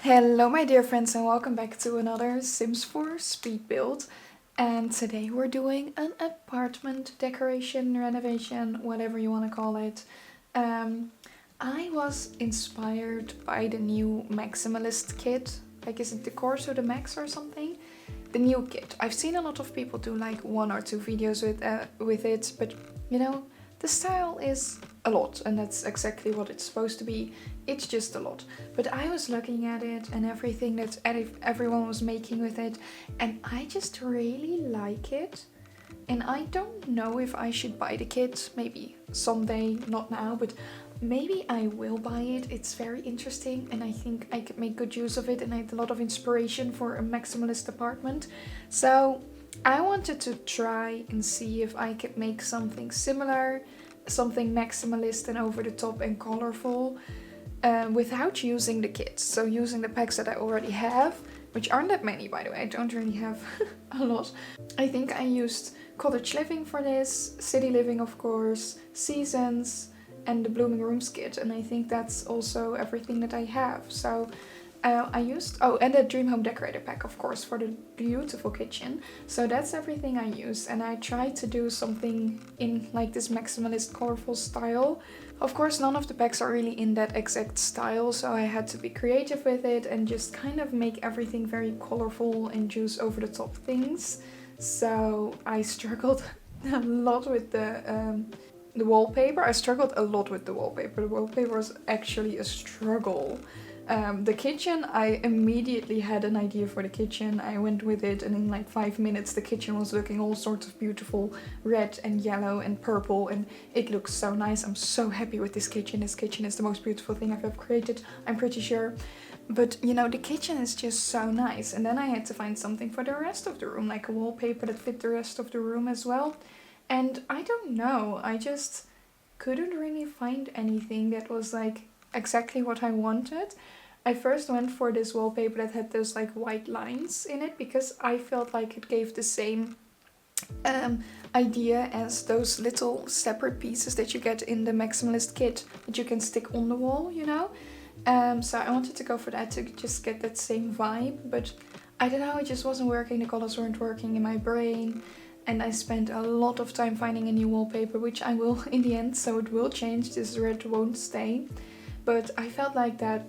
Hello my dear friends and welcome back to another Sims 4 speed build. And today we're doing an apartment decoration, renovation, whatever you want to call it. I was inspired by the new Maximalist kit. Like, is it the Corso the Max or something? The new kit. I've seen a lot of people do like 1 or 2 videos with it, but you know, the style is a lot and that's exactly what it's supposed to be. It's just a lot. But I was looking at it and everything that everyone was making with it, and I just really like it. And I don't know if I should buy the kit. Maybe someday, not now, but maybe I will buy it. It's very interesting and I think I could make good use of it, and I had a lot of inspiration for a maximalist apartment. So I wanted to try and see if I could make something similar, something maximalist and over the top and colorful, without using the kits. So using the packs that I already have, which aren't that many by the way, I don't really have a lot. I think I used Cottage Living for this, City Living of course, Seasons, and the Blooming Rooms kit, and I think that's also everything that I have. So I used, and the Dream Home Decorator pack of course for the beautiful kitchen. So that's everything I used, and I tried to do something in like this maximalist colorful style. Of course none of the packs are really in that exact style, so I had to be creative with it and just kind of make everything very colorful and juice over the top things. So I struggled a lot with the wallpaper. I struggled a lot with the wallpaper. The wallpaper was actually a struggle. The kitchen, I immediately had an idea for the kitchen. I went with it and in like 5 minutes the kitchen was looking all sorts of beautiful red and yellow and purple, and it looks so nice. I'm so happy with this kitchen. This kitchen is the most beautiful thing I've ever created, I'm pretty sure. But you know, the kitchen is just so nice. And then I had to find something for the rest of the room, like a wallpaper that fit the rest of the room as well. And I don't know, I just couldn't really find anything that was like exactly what I wanted. I first went for this wallpaper that had those like white lines in it because I felt like it gave the same idea as those little separate pieces that you get in the Maximalist kit that you can stick on the wall, you know? So I wanted to go for that to just get that same vibe, but I don't know, it just wasn't working. The colors weren't working in my brain. And I spent a lot of time finding a new wallpaper, which I will in the end, so it will change. This red won't stay. But I felt like that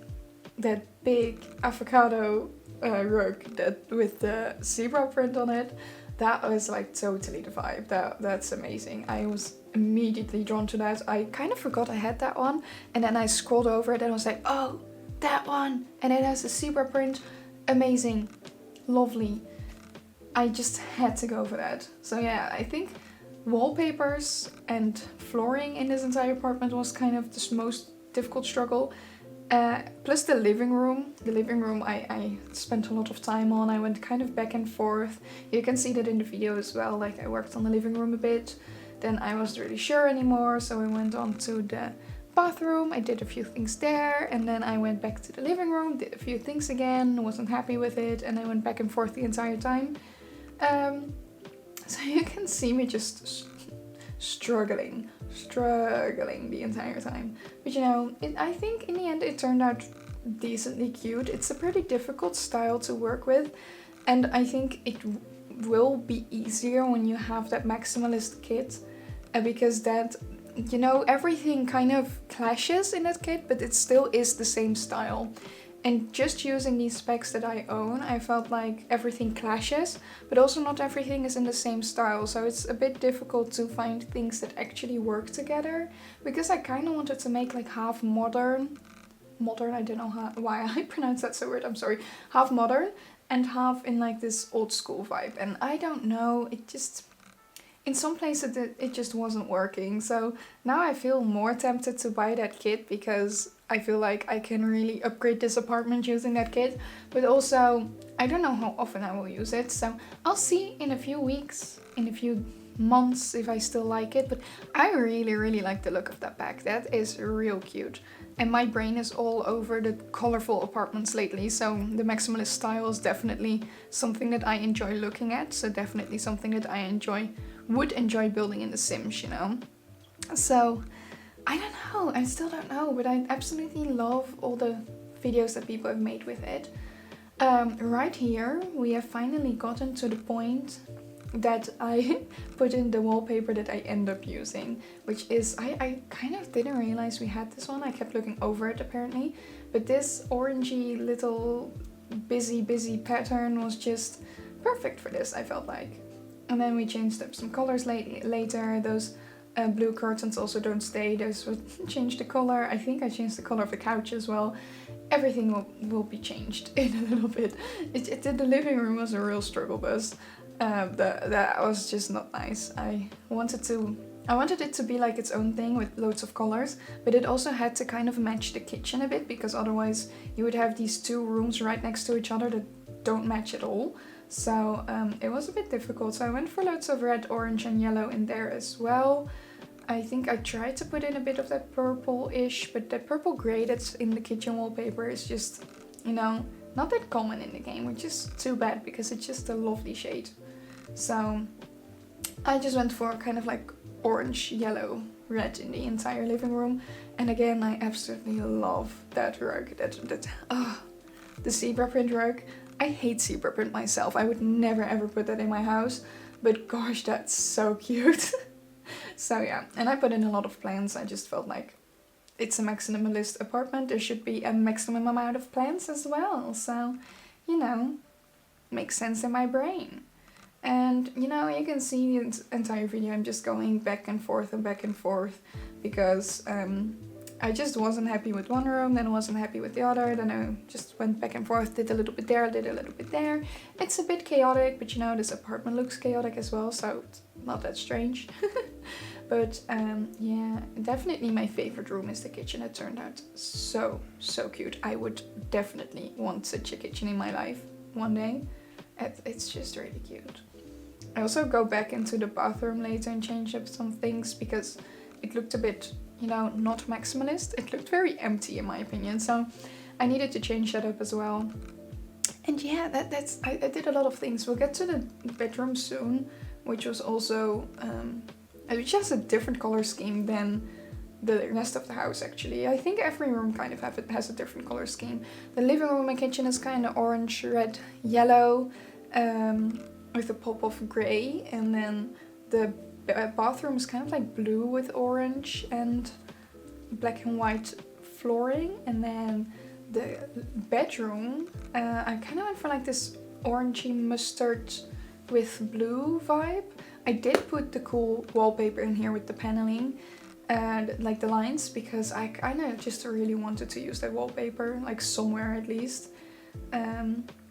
big avocado rug that with the zebra print on it, that was like totally the vibe. That's amazing. I was immediately drawn to that. I kind of forgot I had that one, and then I scrolled over it and I was like, oh, that one, and it has a zebra print. Amazing, lovely. I just had to go for that. So yeah, I think wallpapers and flooring in this entire apartment was kind of the most difficult struggle. Plus the living room. The living room I spent a lot of time on. I went kind of back and forth. You can see that in the video as well. Like, I worked on the living room a bit. Then I wasn't really sure anymore, so I went on to the bathroom. I did a few things there, and then I went back to the living room, did a few things again, wasn't happy with it, and I went back and forth the entire time. So you can see me just struggling the entire time. But you know, I think in the end it turned out decently cute. It's a pretty difficult style to work with, and I think it will be easier when you have that maximalist kit, because that, you know, everything kind of clashes in that kit, but it still is the same style. And just using these specs that I own, I felt like everything clashes, but also not everything is in the same style. So it's a bit difficult to find things that actually work together, because I kind of wanted to make like half modern, I don't know why I pronounce that so weird, I'm sorry, half modern and half in like this old school vibe. And I don't know, it just, in some places it just wasn't working. So now I feel more tempted to buy that kit because I feel like I can really upgrade this apartment using that kit. But also, I don't know how often I will use it. So I'll see in a few weeks, in a few months if I still like it. But I really like the look of that pack. That is real cute. And my brain is all over the colorful apartments lately. So the maximalist style is definitely something that I enjoy looking at. So definitely something that I would enjoy building in The Sims, you know. So I don't know, I still don't know, but I absolutely love all the videos that people have made with it. Right here we have finally gotten to the point that I put in the wallpaper that I end up using, which is, I kind of didn't realize we had this one. I kept looking over it apparently, but this orangey little busy pattern was just perfect for this, I felt like. And then we changed up some colors later. Those blue curtains also don't stay, those would change the color. I think I changed the color of the couch as well. Everything will be changed in a little bit. The living room was a real struggle bus. That was just not nice. I wanted it to be like its own thing with loads of colors, but it also had to kind of match the kitchen a bit, because otherwise you would have these two rooms right next to each other that don't match at all. So it was a bit difficult. So I went for loads of red, orange and yellow in there as well. I think I tried to put in a bit of that purple-ish, but the purple grey that's in the kitchen wallpaper is just, you know, not that common in the game, which is too bad because it's just a lovely shade. So I just went for kind of like orange, yellow, red in the entire living room. And again, I absolutely love that rug, the zebra print rug. I hate zebra print myself. I would never ever put that in my house, but gosh, that's so cute. So yeah, and I put in a lot of plants. I just felt like it's a maximalist apartment. There should be a maximum amount of plants as well. So, you know, makes sense in my brain. And, you know, you can see the entire video. I'm just going back and forth because I just wasn't happy with one room, then I wasn't happy with the other, then I just went back and forth, did a little bit there, did a little bit there. It's a bit chaotic, but you know, this apartment looks chaotic as well, so it's not that strange. But yeah, definitely my favorite room is the kitchen. It turned out so cute. I would definitely want such a kitchen in my life one day. It's just really cute. I also go back into the bathroom later and change up some things because it looked a bit, you know, not maximalist. It looked very empty in my opinion, so I needed to change that up as well. And yeah, I did a lot of things. We'll get to the bedroom soon, which was also which has a different color scheme than the rest of the house actually. I think every room kind of has a different color scheme. The living room and kitchen is kind of orange, red, yellow, with a pop of grey, and then the bathroom is kind of like blue with orange and black and white flooring. And then the bedroom, I kind of went for like this orangey mustard with blue vibe. I did put the cool wallpaper in here with the paneling and like the lines, because I kind of just really wanted to use that wallpaper, like somewhere at least.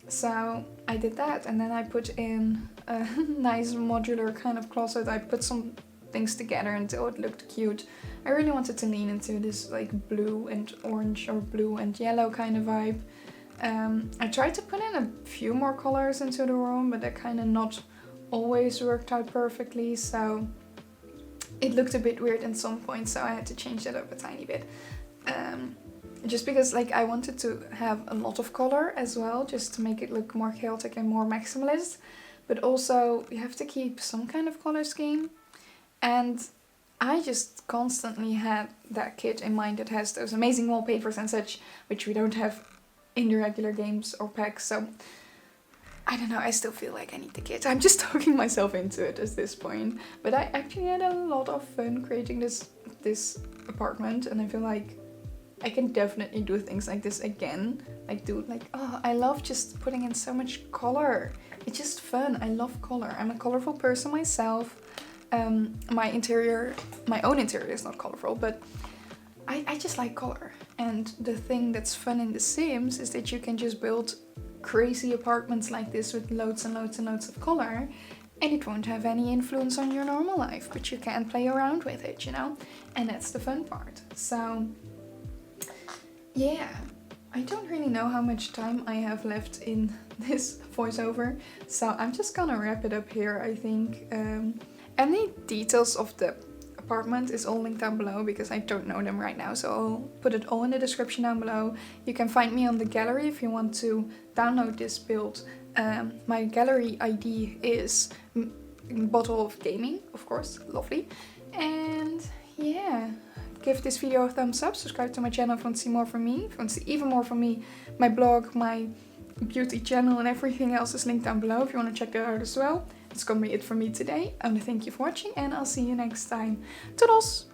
So I did that, and then I put in a nice modular kind of closet. I put some things together until it looked cute. I really wanted to lean into this like blue and orange or blue and yellow kind of vibe. I tried to put in a few more colors into the room, but that kind of not always worked out perfectly, so it looked a bit weird at some point, so I had to change that up a tiny bit. Just because like I wanted to have a lot of color as well, just to make it look more chaotic and more maximalist, but also you have to keep some kind of color scheme. And I just constantly had that kit in mind that has those amazing wallpapers and such, which we don't have in the regular games or packs, so I don't know, I still feel like I need the kit. I'm just talking myself into it at this point. But I actually had a lot of fun creating this apartment, and I feel like I can definitely do things like this again. I love just putting in so much color. It's just fun. I love color. I'm a colorful person myself. My own interior is not colorful, but I just like color. And the thing that's fun in The Sims is that you can just build crazy apartments like this with loads and loads and loads of color, and it won't have any influence on your normal life, but you can play around with it, you know? And that's the fun part. So yeah, I don't really know how much time I have left in this voiceover, so I'm just gonna wrap it up here, I think. Any details of the apartment is all linked down below, because I don't know them right now, so I'll put it all in the description down below. You can find me on the gallery if you want to download this build. My gallery ID is Bottleofgaming, of course, lovely. And yeah, give this video a thumbs up, subscribe to my channel if you want to see more from me. If you want to see even more from me, my blog, my beauty channel and everything else is linked down below if you want to check that out as well. It's gonna be it for me today. I want to thank you for watching and I'll see you next time. Toodles!